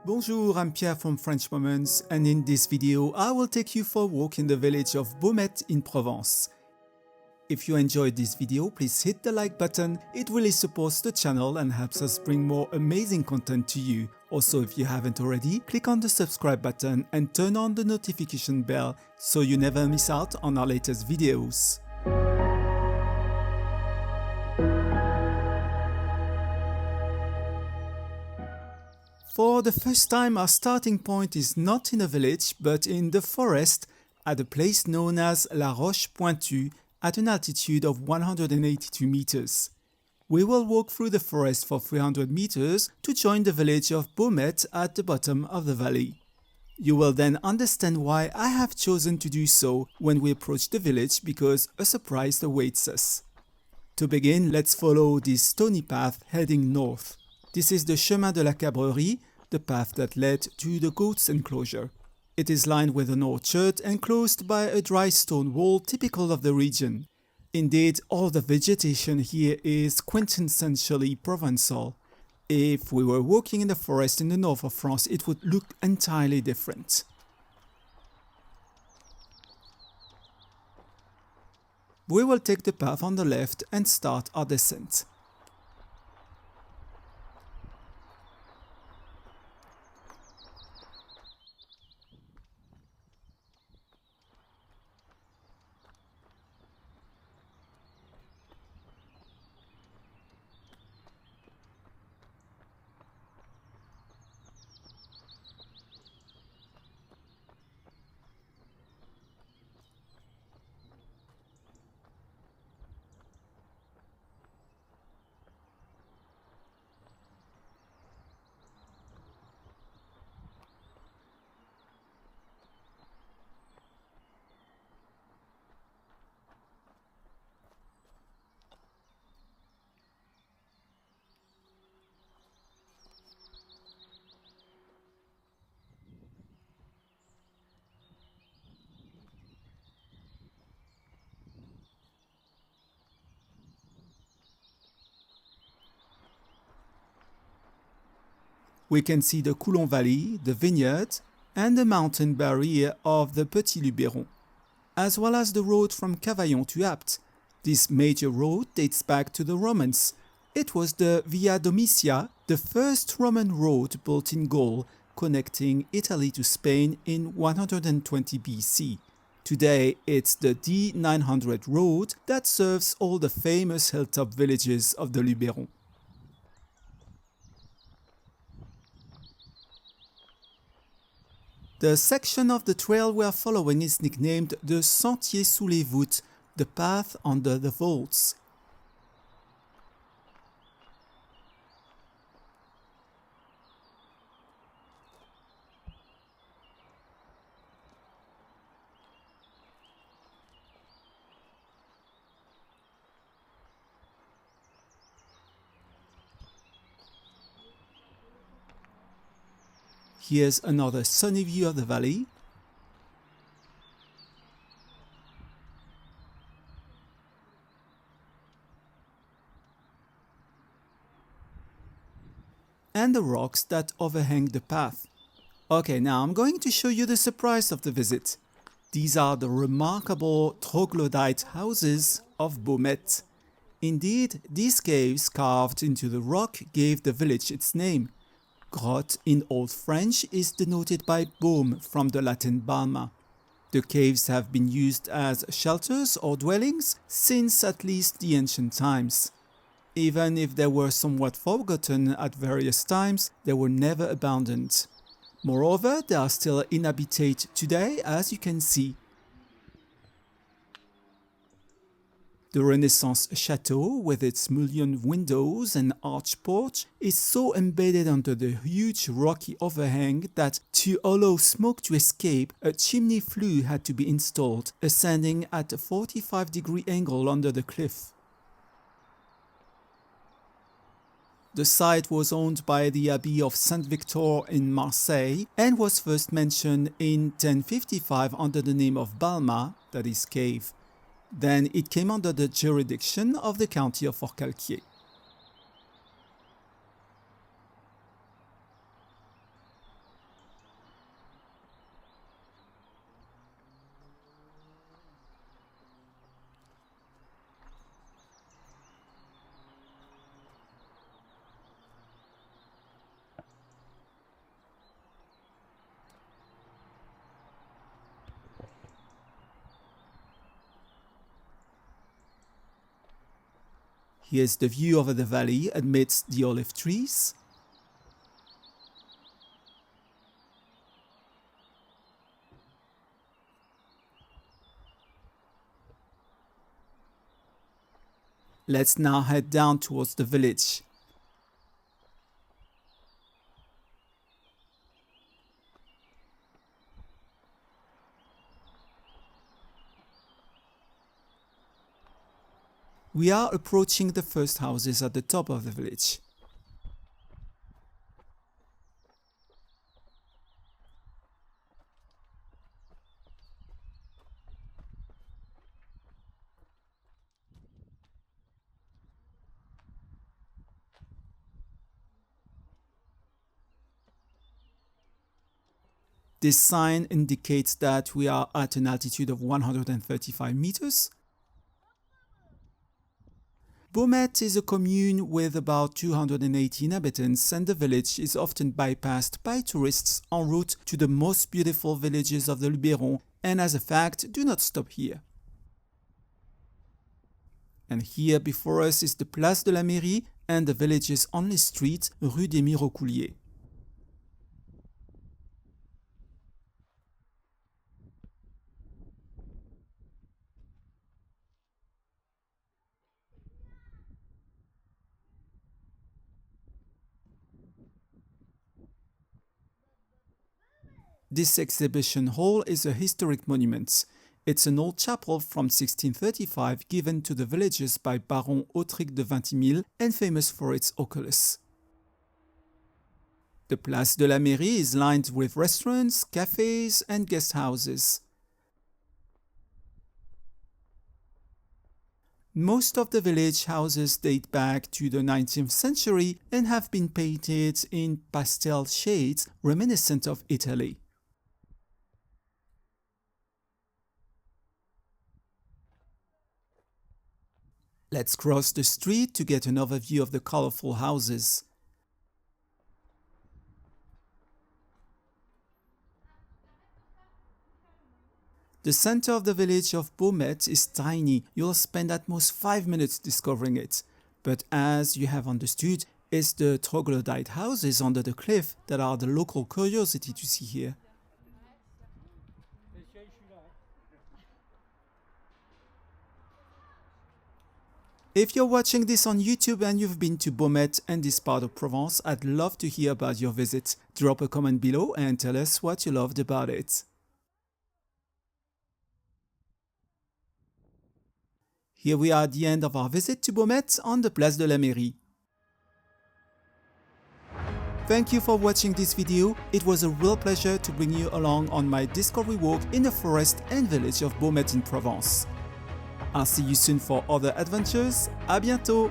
Bonjour, I'm Pierre from French Moments, and in this video I will take you for a walk in the village of Baumettes in Provence. If you enjoyed this video, please hit the like button. It really supports the channel and helps us bring more amazing content to you. Also, if you haven't already, click on the subscribe button and turn on the notification bell so you never miss out on our latest videos. For the first time, our starting point is not in a village, but in the forest at a place known as La Roche Pointue at an altitude of 182 meters. We will walk through the forest for 300 meters to join the village of Baumettes at the bottom of the valley. You will then understand why I have chosen to do so when we approach the village, because a surprise awaits us. To begin, let's follow this stony path heading north. This is the Chemin de la Cabrerie, the path that led to the goats' enclosure. It is lined with an orchard enclosed by a dry stone wall typical of the region. Indeed, all the vegetation here is quintessentially Provençal. If we were walking in the forest in the north of France, it would look entirely different. We will take the path on the left and start our descent. We can see the Coulon Valley, the vineyard, and the mountain barrier of the Petit Luberon, as well as the road from Cavaillon to Apt. This major road dates back to the Romans. It was the Via Domitia, the first Roman road built in Gaul, connecting Italy to Spain in 120 BC. Today, it's the D900 road that serves all the famous hilltop villages of the Luberon. The section of the trail we are following is nicknamed the Sentier sous les voûtes, the path under the vaults. Here's another sunny view of the valley. And the rocks that overhang the path. Okay, now I'm going to show you the surprise of the visit. These are the remarkable troglodyte houses of Baumettes. Indeed, these caves carved into the rock gave the village its name. Grotte in Old French is denoted by baume from the Latin balma. The caves have been used as shelters or dwellings since at least the ancient times. Even if they were somewhat forgotten at various times, they were never abandoned. Moreover, they are still inhabited today, as you can see. The Renaissance chateau, with its mullioned windows and arched porch, is so embedded under the huge rocky overhang that to allow smoke to escape, a chimney flue had to be installed, ascending at a 45-degree angle under the cliff. The site was owned by the Abbey of Saint-Victor in Marseille and was first mentioned in 1055 under the name of Balma, that is cave. Then it came under the jurisdiction of the county of Forcalquier. Here's the view over the valley amidst the olive trees. Let's now head down towards the village. We are approaching the first houses at the top of the village. This sign indicates that we are at an altitude of 135 meters. Baumettes is a commune with about 280 inhabitants, and the village is often bypassed by tourists en route to the most beautiful villages of the Luberon, and as a fact, do not stop here. And here before us is the Place de la Mairie and the village's only street, Rue des Mirocouliers. This exhibition hall is a historic monument. It's an old chapel from 1635 given to the villagers by Baron Autric de Vintimille and famous for its oculus. The Place de la Mairie is lined with restaurants, cafes and guest houses. Most of the village houses date back to the 19th century and have been painted in pastel shades reminiscent of Italy. Let's cross the street to get an overview of the colorful houses. The center of the village of Baumettes is tiny. You'll spend at most 5 minutes discovering it. But as you have understood, it's the troglodyte houses under the cliff that are the local curiosity to see here. If you're watching this on YouTube and you've been to Baumettes and this part of Provence, I'd love to hear about your visit. Drop a comment below and tell us what you loved about it. Here we are at the end of our visit to Baumettes on the Place de la Mairie. Thank you for watching this video. It was a real pleasure to bring you along on my discovery walk in the forest and village of Baumettes in Provence. I'll see you soon for other adventures. À bientôt!